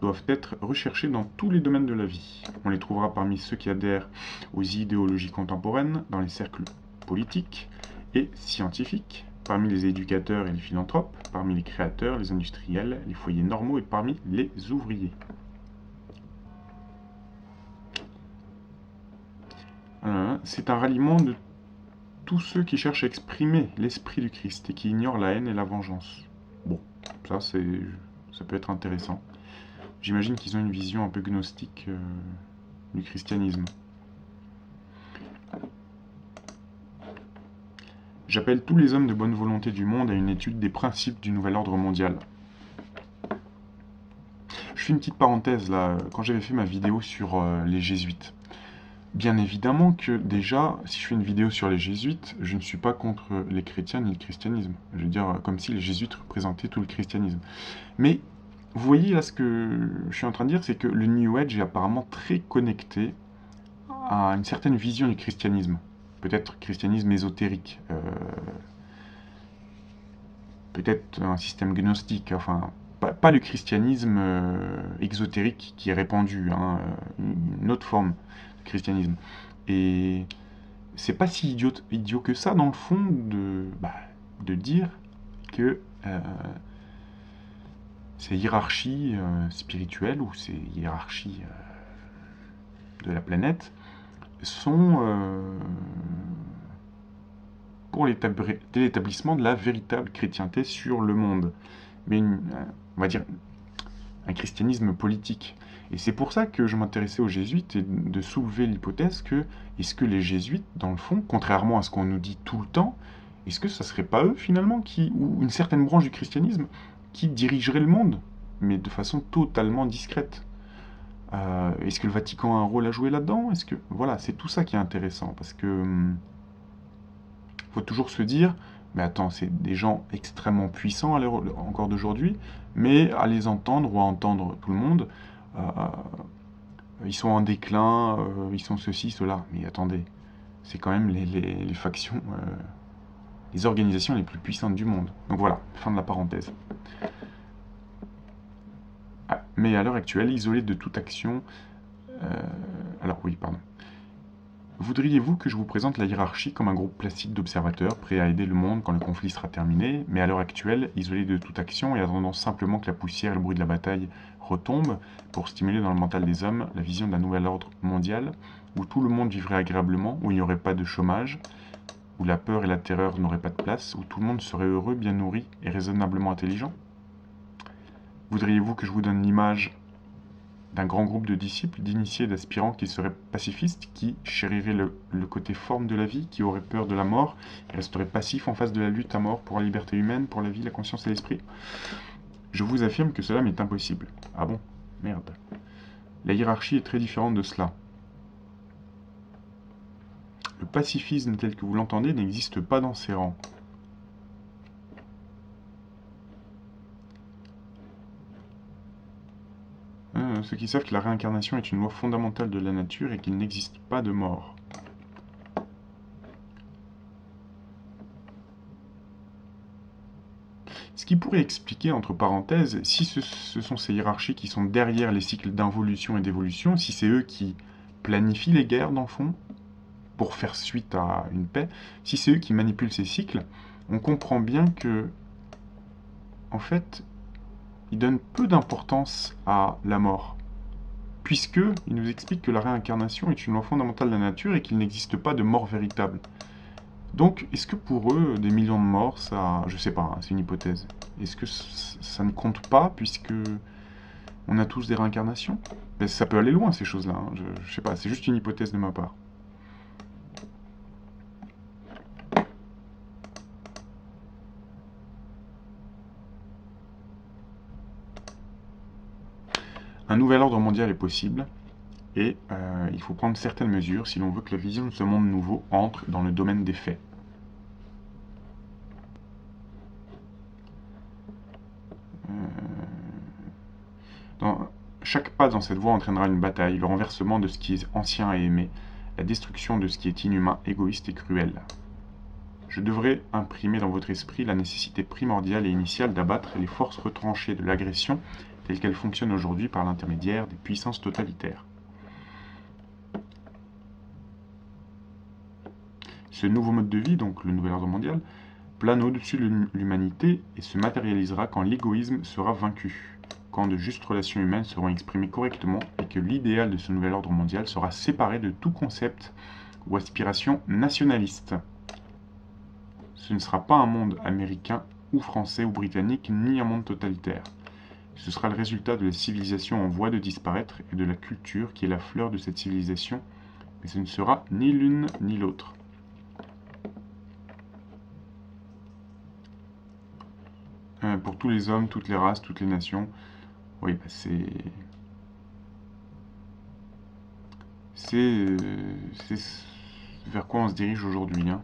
doivent être recherchés dans tous les domaines de la vie. On les trouvera parmi ceux qui adhèrent aux idéologies contemporaines, dans les cercles politiques et scientifiques, parmi les éducateurs et les philanthropes, parmi les créateurs, les industriels, les foyers normaux et parmi les ouvriers. C'est un ralliement de tous ceux qui cherchent à exprimer l'esprit du Christ et qui ignorent la haine et la vengeance. Bon, ça peut être intéressant. J'imagine qu'ils ont une vision un peu gnostique du christianisme. J'appelle tous les hommes de bonne volonté du monde à une étude des principes du nouvel ordre mondial. Je fais une petite parenthèse là, quand j'avais fait ma vidéo sur les jésuites. Bien évidemment que déjà, si je fais une vidéo sur les jésuites, je ne suis pas contre les chrétiens ni le christianisme. Je veux dire, comme si les jésuites représentaient tout le christianisme. Mais, vous voyez là ce que je suis en train de dire, c'est que le New Age est apparemment très connecté à une certaine vision du christianisme. Peut-être christianisme ésotérique. Peut-être un système gnostique, enfin... Pas le christianisme exotérique qui est répandu, hein, une autre forme de christianisme. Et c'est pas si idiot que ça, dans le fond, de dire que ces hiérarchies spirituelles ou ces hiérarchies de la planète sont pour l'établissement de la véritable chrétienté sur le monde. Mais on va dire un christianisme politique. Et c'est pour ça que je m'intéressais aux jésuites et de soulever l'hypothèse que, est-ce que les jésuites, dans le fond, contrairement à ce qu'on nous dit tout le temps, est-ce que ça serait pas eux, finalement, ou une certaine branche du christianisme, qui dirigerait le monde, mais de façon totalement discrète? Est-ce que le Vatican a un rôle à jouer là-dedans? Voilà, c'est tout ça qui est intéressant, parce que faut toujours se dire... Mais attends, c'est des gens extrêmement puissants encore d'aujourd'hui, mais à les entendre ou à entendre tout le monde, ils sont en déclin, ils sont ceci, cela. Mais attendez, c'est quand même les factions, les organisations les plus puissantes du monde. Donc voilà, fin de la parenthèse. Ah, mais à l'heure actuelle, isolés de toute action... alors oui, pardon. Voudriez-vous que je vous présente la hiérarchie comme un groupe placide d'observateurs prêts à aider le monde quand le conflit sera terminé, mais à l'heure actuelle, isolés de toute action et attendant simplement que la poussière et le bruit de la bataille retombent pour stimuler dans le mental des hommes la vision d'un nouvel ordre mondial où tout le monde vivrait agréablement, où il n'y aurait pas de chômage, où la peur et la terreur n'auraient pas de place, où tout le monde serait heureux, bien nourri et raisonnablement intelligent? Voudriez-vous que je vous donne l'image d'un grand groupe de disciples, d'initiés, d'aspirants qui seraient pacifistes, qui chériraient le côté forme de la vie, qui auraient peur de la mort, et resteraient passifs en face de la lutte à mort pour la liberté humaine, pour la vie, la conscience et l'esprit. Je vous affirme que cela m'est impossible. Ah bon? Merde. La hiérarchie est très différente de cela. Le pacifisme tel que vous l'entendez n'existe pas dans ces rangs. Ceux qui savent que la réincarnation est une loi fondamentale de la nature et qu'il n'existe pas de mort. Ce qui pourrait expliquer, entre parenthèses, si ce sont ces hiérarchies qui sont derrière les cycles d'involution et d'évolution, si c'est eux qui planifient les guerres dans le fond, pour faire suite à une paix, si c'est eux qui manipulent ces cycles, on comprend bien que, en fait, ils donnent peu d'importance à la mort, puisque ils nous expliquent que la réincarnation est une loi fondamentale de la nature et qu'il n'existe pas de mort véritable. Donc, est-ce que pour eux, des millions de morts, ça... Je sais pas, hein, c'est une hypothèse. Est-ce que ça ne compte pas, puisque on a tous des réincarnations? Ben, ça peut aller loin, ces choses-là. Hein. Je sais pas, c'est juste une hypothèse de ma part. Un nouvel ordre mondial est possible, et il faut prendre certaines mesures si l'on veut que la vision de ce monde nouveau entre dans le domaine des faits. Chaque pas dans cette voie entraînera une bataille, le renversement de ce qui est ancien et aimé, la destruction de ce qui est inhumain, égoïste et cruel. Je devrais imprimer dans votre esprit la nécessité primordiale et initiale d'abattre les forces retranchées de l'agression telles qu'elles fonctionnent aujourd'hui par l'intermédiaire des puissances totalitaires. Ce nouveau mode de vie, donc le nouvel ordre mondial, plane au-dessus de l'humanité et se matérialisera quand l'égoïsme sera vaincu, quand de justes relations humaines seront exprimées correctement et que l'idéal de ce nouvel ordre mondial sera séparé de tout concept ou aspiration nationaliste. Ce ne sera pas un monde américain ou français ou britannique, ni un monde totalitaire. Ce sera le résultat de la civilisation en voie de disparaître et de la culture qui est la fleur de cette civilisation, mais ce ne sera ni l'une ni l'autre. Pour tous les hommes, toutes les races, toutes les nations, oui, bah c'est vers quoi on se dirige aujourd'hui. Hein.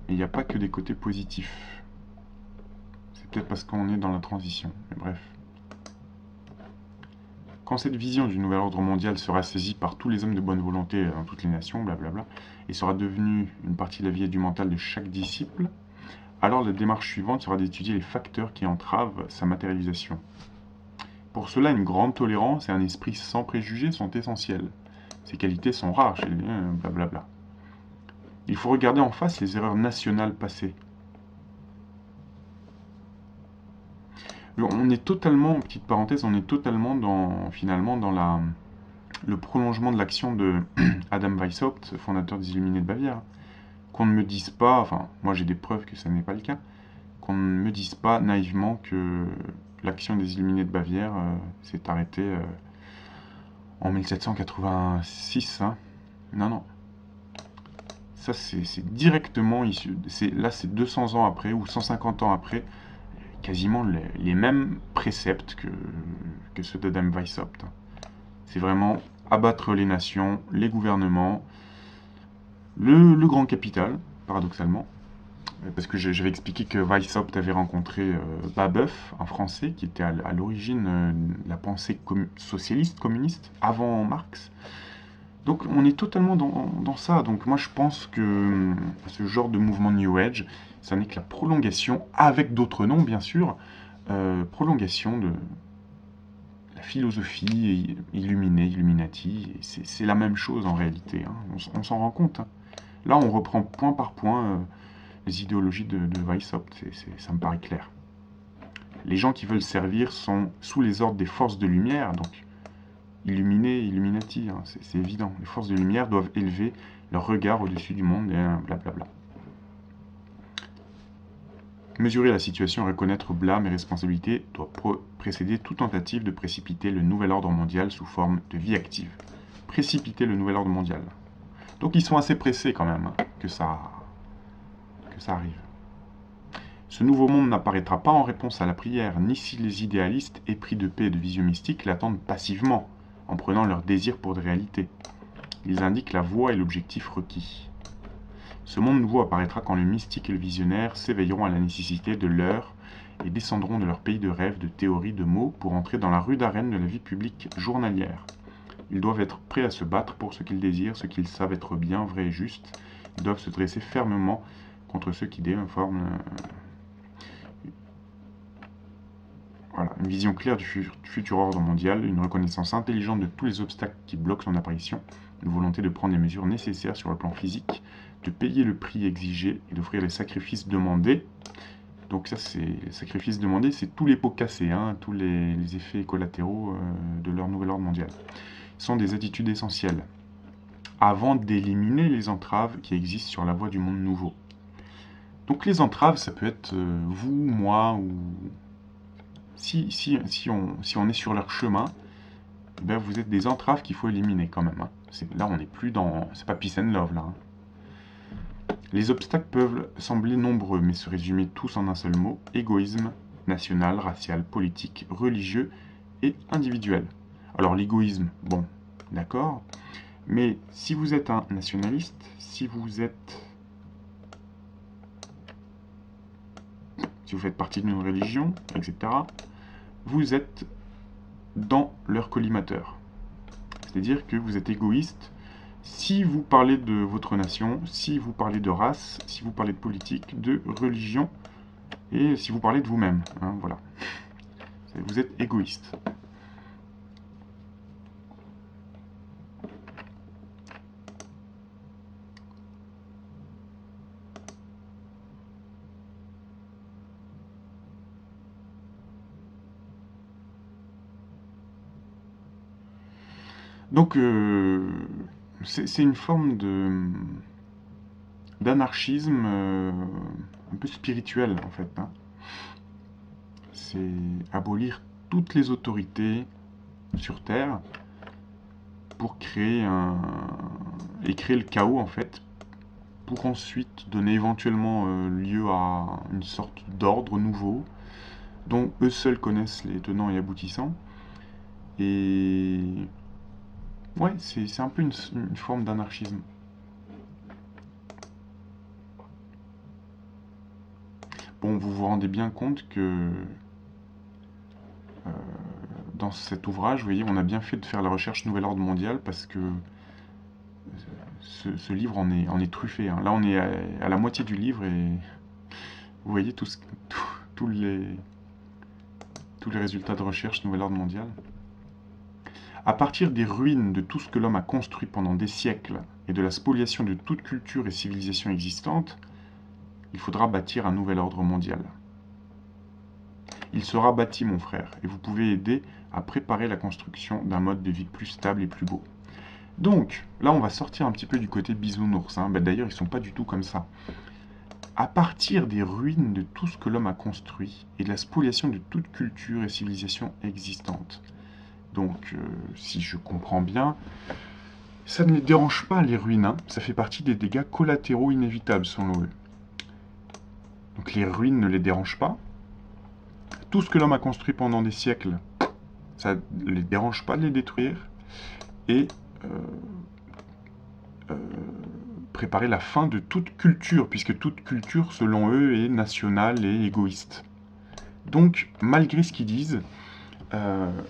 Et il n'y a pas que des côtés positifs. C'est peut-être parce qu'on est dans la transition, mais bref. Quand cette vision du nouvel ordre mondial sera saisie par tous les hommes de bonne volonté dans toutes les nations, blablabla, et sera devenue une partie de la vie et du mental de chaque disciple, alors la démarche suivante sera d'étudier les facteurs qui entravent sa matérialisation. Pour cela, une grande tolérance et un esprit sans préjugés sont essentiels. Ces qualités sont rares chez les blablabla. Il faut regarder en face les erreurs nationales passées. On est totalement, petite parenthèse, on est totalement finalement dans le prolongement de l'action de Adam Weishaupt, fondateur des Illuminés de Bavière. Qu'on ne me dise pas, enfin, moi j'ai des preuves que ça n'est pas le cas, qu'on ne me dise pas naïvement que l'action des Illuminés de Bavière s'est arrêtée en 1786. Hein. Non, non. Ça, c'est directement issu. Là, c'est 200 ans après ou 150 ans après, quasiment les mêmes préceptes que ceux d'Adam Weishaupt. C'est vraiment abattre les nations, les gouvernements, le grand capital, paradoxalement. Parce que j'avais expliqué que Weishaupt avait rencontré Babeuf, un Français, qui était à l'origine de la pensée socialiste, communiste, avant Marx. Donc on est totalement dans ça. Donc moi je pense que ce genre de mouvement New Age, ça n'est que la prolongation, avec d'autres noms bien sûr, prolongation de la philosophie illuminée, Illuminati. C'est la même chose en réalité, hein. On s'en rend compte. Hein. Là on reprend point par point les idéologies de Weishaupt, ça me paraît clair. Les gens qui veulent servir sont sous les ordres des forces de lumière, donc illuminés, Illuminati, hein, c'est évident. Les forces de lumière doivent élever leur regard au-dessus du monde et blablabla. Mesurer la situation et reconnaître blâme et responsabilité doit précéder toute tentative de précipiter le nouvel ordre mondial sous forme de vie active. Précipiter le nouvel ordre mondial. Donc ils sont assez pressés quand même que ça arrive. Ce nouveau monde n'apparaîtra pas en réponse à la prière, ni si les idéalistes épris de paix et de vision mystique l'attendent passivement, en prenant leur désir pour des réalités. Ils indiquent la voie et l'objectif requis. Ce monde nouveau apparaîtra quand le mystique et le visionnaire s'éveilleront à la nécessité de l'heure et descendront de leur pays de rêve, de théories, de mots pour entrer dans la rude arène de la vie publique journalière. Ils doivent être prêts à se battre pour ce qu'ils désirent, ce qu'ils savent être bien, vrai et juste. Ils doivent se dresser fermement contre ceux qui déforment une vision claire du futur ordre mondial, une reconnaissance intelligente de tous les obstacles qui bloquent son apparition, une volonté de prendre les mesures nécessaires sur le plan physique, de payer le prix exigé et d'offrir les sacrifices demandés. Donc ça, c'est les sacrifices demandés, c'est tous les pots cassés, tous les effets collatéraux de leur nouvel ordre mondial. Ce sont des attitudes essentielles, avant d'éliminer les entraves qui existent sur la voie du monde nouveau. Donc les entraves, ça peut être vous, moi, ou... Si on est sur leur chemin, ben vous êtes des entraves qu'il faut éliminer quand même. Là, on n'est plus dans... C'est pas peace and love, là. Les obstacles peuvent sembler nombreux, mais se résumer tous en un seul mot: égoïsme national, racial, politique, religieux et individuel. Alors l'égoïsme, bon, d'accord, mais si vous êtes un nationaliste, si vous faites partie d'une religion, etc., vous êtes dans leur collimateur. C'est-à-dire que vous êtes égoïste si vous parlez de votre nation, si vous parlez de race, si vous parlez de politique, de religion, et si vous parlez de vous-même. Voilà. Vous êtes égoïste. Donc, c'est une forme d'anarchisme un peu spirituel, en fait. C'est abolir toutes les autorités sur Terre pour créer le chaos, en fait, pour ensuite donner éventuellement lieu à une sorte d'ordre nouveau, dont eux seuls connaissent les tenants et aboutissants. Et... ouais, c'est un peu une forme d'anarchisme. Bon, vous vous rendez bien compte que dans cet ouvrage, vous voyez, on a bien fait de faire la recherche Nouvel Ordre Mondial parce que ce livre en est truffé. Là, on est à la moitié du livre et vous voyez tous les résultats de recherche Nouvel Ordre Mondial. À partir des ruines de tout ce que l'homme a construit pendant des siècles et de la spoliation de toute culture et civilisation existante, il faudra bâtir un nouvel ordre mondial. Il sera bâti, mon frère, et vous pouvez aider à préparer la construction d'un mode de vie plus stable et plus beau. Donc, là, on va sortir un petit peu du côté bisounours. D'ailleurs, ils ne sont pas du tout comme ça. À partir des ruines de tout ce que l'homme a construit et de la spoliation de toute culture et civilisation existante. Donc, si je comprends bien, ça ne les dérange pas, les ruines. Ça fait partie des dégâts collatéraux inévitables, selon eux. Donc les ruines ne les dérangent pas. Tout ce que l'homme a construit pendant des siècles, ça ne les dérange pas de les détruire. Et préparer la fin de toute culture, puisque toute culture, selon eux, est nationale et égoïste. Donc, malgré ce qu'ils disent,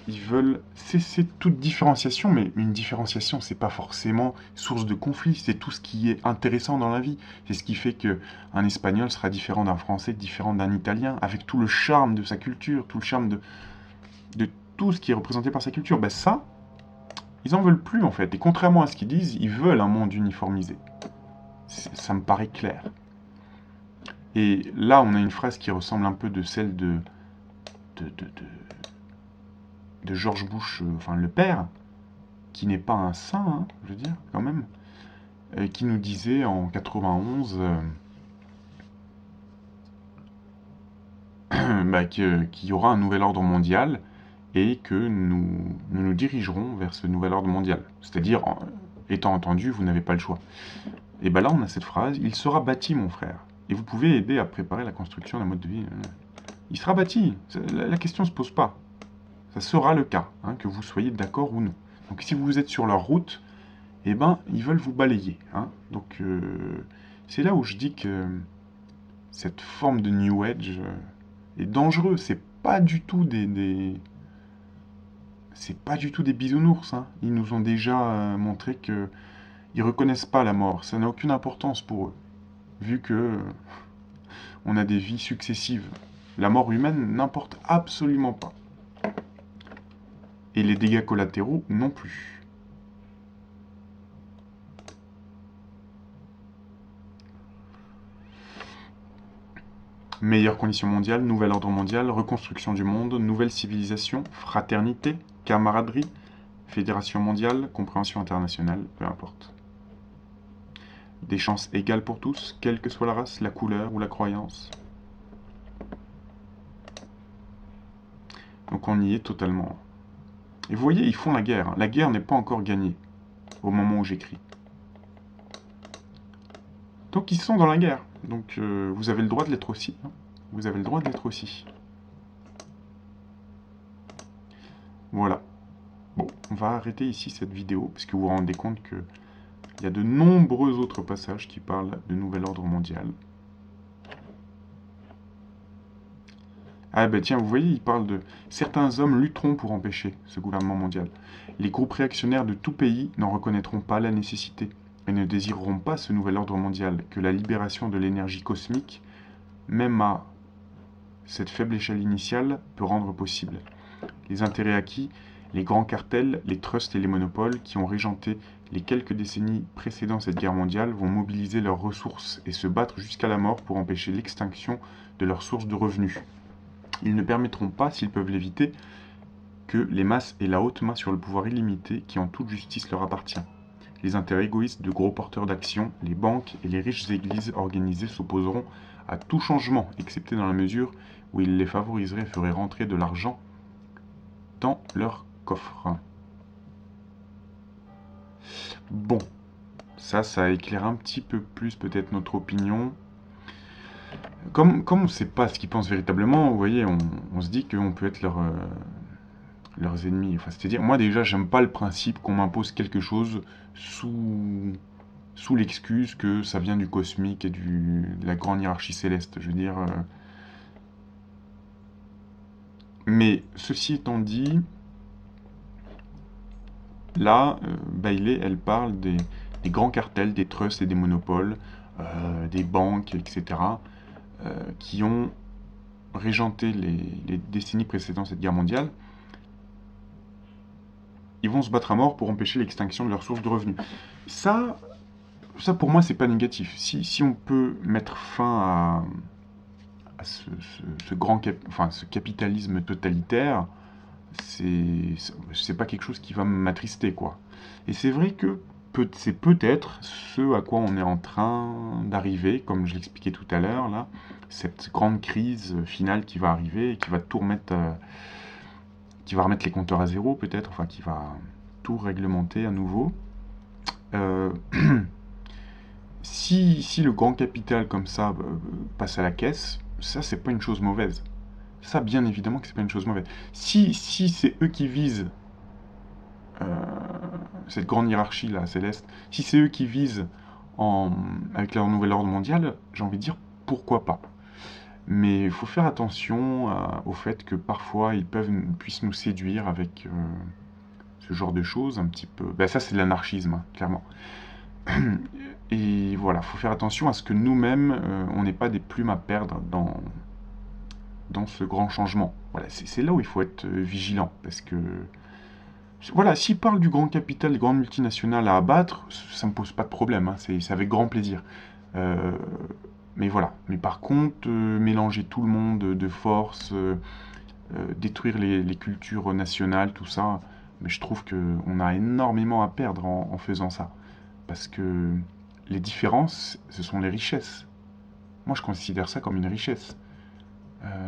ils veulent cesser toute différenciation, mais une différenciation, c'est pas forcément source de conflit, c'est tout ce qui est intéressant dans la vie. C'est ce qui fait qu'un Espagnol sera différent d'un Français, différent d'un Italien, avec tout le charme de sa culture, tout le charme de tout ce qui est représenté par sa culture. Ça, ils en veulent plus en fait. Et contrairement à ce qu'ils disent, ils veulent un monde uniformisé. Ça me paraît clair. Et là, on a une phrase qui ressemble un peu de celle de George Bush, enfin le père, qui n'est pas un saint, je veux dire, quand même, qui nous disait en 91, qu'il y aura un nouvel ordre mondial et que nous dirigerons vers ce nouvel ordre mondial. C'est-à-dire, étant entendu, vous n'avez pas le choix. Et là, on a cette phrase, il sera bâti, mon frère. Et vous pouvez aider à préparer la construction d'un mode de vie. Il sera bâti. La question ne se pose pas. Ça sera le cas, hein, que vous soyez d'accord ou non. Donc si vous êtes sur leur route, ils veulent vous balayer. Hein. Donc c'est là où je dis que cette forme de New Age est dangereux. C'est pas du tout c'est pas du tout des bisounours. Hein. Ils nous ont déjà montré que ils reconnaissent pas la mort. Ça n'a aucune importance pour eux, vu que on a des vies successives. La mort humaine n'importe absolument pas. Et les dégâts collatéraux non plus. Meilleures conditions mondiales, nouvel ordre mondial, reconstruction du monde, nouvelle civilisation, fraternité, camaraderie, fédération mondiale, compréhension internationale, peu importe. Des chances égales pour tous, quelle que soit la race, la couleur ou la croyance. Donc on y est totalement. Et vous voyez, ils font la guerre. Hein. La guerre n'est pas encore gagnée au moment où j'écris. Donc ils sont dans la guerre. Donc vous avez le droit de l'être aussi. Hein. Vous avez le droit de l'être aussi. Voilà. Bon, on va arrêter ici cette vidéo, parce que vous vous rendez compte qu'il y a de nombreux autres passages qui parlent de nouvel ordre mondial. Ah ben tiens, vous voyez, il parle de « Certains hommes lutteront pour empêcher ce gouvernement mondial. Les groupes réactionnaires de tout pays n'en reconnaîtront pas la nécessité et ne désireront pas ce nouvel ordre mondial que la libération de l'énergie cosmique, même à cette faible échelle initiale, peut rendre possible. Les intérêts acquis, les grands cartels, les trusts et les monopoles qui ont régenté les quelques décennies précédant cette guerre mondiale vont mobiliser leurs ressources et se battre jusqu'à la mort pour empêcher l'extinction de leurs sources de revenus. Ils ne permettront pas, s'ils peuvent l'éviter, que les masses aient la haute main sur le pouvoir illimité qui en toute justice leur appartient. Les intérêts égoïstes de gros porteurs d'actions, les banques et les riches églises organisées s'opposeront à tout changement, excepté dans la mesure où ils les favoriseraient et feraient rentrer de l'argent dans leur coffre. Bon, ça éclaire un petit peu plus peut-être notre opinion. Comme on ne sait pas ce qu'ils pensent véritablement, vous voyez, on se dit qu'on peut être leurs ennemis. Enfin, c'est-à-dire, moi déjà, j'aime pas le principe qu'on m'impose quelque chose sous l'excuse que ça vient du cosmique et de la grande hiérarchie céleste. Je veux dire. Mais ceci étant dit, là, Bailey, elle parle des grands cartels, des trusts et des monopoles, des banques, etc., qui ont régenté les décennies précédant cette guerre mondiale. Ils vont se battre à mort pour empêcher l'extinction de leurs sources de revenus. Ça pour moi, c'est pas négatif. Si on peut mettre fin à ce capitalisme totalitaire, c'est pas quelque chose qui va m'attrister, quoi. Et c'est vrai que c'est peut-être ce à quoi on est en train d'arriver, comme je l'expliquais tout à l'heure, là, cette grande crise finale qui va arriver et qui va tout remettre, qui va remettre les compteurs à zéro, peut-être, enfin, qui va tout réglementer à nouveau. Si le grand capital, comme ça, passe à la caisse, ça, c'est pas une chose mauvaise. Ça, bien évidemment que c'est pas une chose mauvaise. Si c'est eux qui visent cette grande hiérarchie-là, céleste, si c'est eux qui visent avec leur nouvel ordre mondial, j'ai envie de dire, pourquoi pas. Mais il faut faire attention au fait que parfois, ils puissent nous séduire avec ce genre de choses, un petit peu. Ben, ça, c'est de l'anarchisme, hein, clairement. Et voilà, il faut faire attention à ce que nous-mêmes, on n'ait pas des plumes à perdre dans ce grand changement. Voilà, c'est là où il faut être vigilant, parce que voilà, s'il parle du grand capital, des grandes multinationales à abattre, ça me pose pas de problème, hein, c'est avec grand plaisir. Mais voilà, mais par contre, mélanger tout le monde de force, détruire les cultures nationales, tout ça, mais je trouve qu'on a énormément à perdre en faisant ça. Parce que les différences, ce sont les richesses. Moi, je considère ça comme une richesse.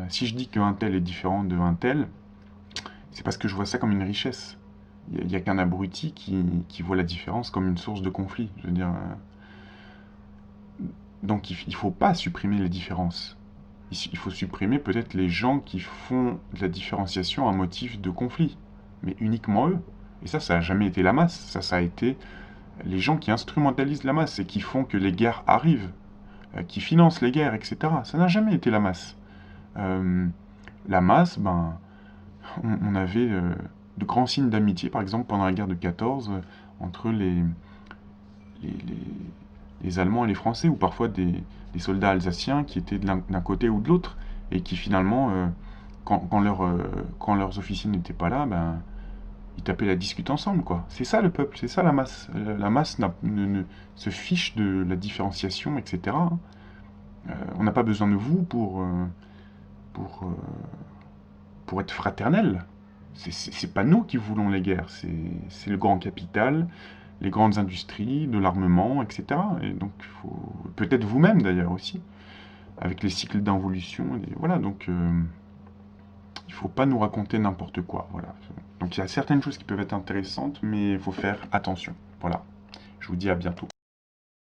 Si je dis qu'un tel est différent d'un tel, c'est parce que je vois ça comme une richesse. Il n'y a qu'un abruti qui voit la différence comme une source de conflit. Je veux dire, donc il ne faut pas supprimer les différences. Il faut supprimer peut-être les gens qui font de la différenciation un motif de conflit, mais uniquement eux. Et ça n'a jamais été la masse. Ça a été les gens qui instrumentalisent la masse et qui font que les guerres arrivent, qui financent les guerres, etc. Ça n'a jamais été la masse. La masse, ben, on avait de grands signes d'amitié, par exemple pendant la guerre de 14, entre les, les Allemands et les Français, ou parfois des soldats alsaciens qui étaient d'un côté ou de l'autre, et qui finalement, quand leurs officiers n'étaient pas là, ben, ils tapaient la discute ensemble, quoi. C'est ça le peuple, c'est ça la masse. La masse se fiche de la différenciation, etc. On n'a pas besoin de vous pour, euh, pour être fraternel. C'est pas nous qui voulons les guerres, c'est le grand capital, les grandes industries, de l'armement, etc. Et donc, peut-être vous-même d'ailleurs aussi, avec les cycles d'involution. Voilà, donc il faut pas nous raconter n'importe quoi. Voilà. Donc il y a certaines choses qui peuvent être intéressantes, mais il faut faire attention. Voilà. Je vous dis à bientôt.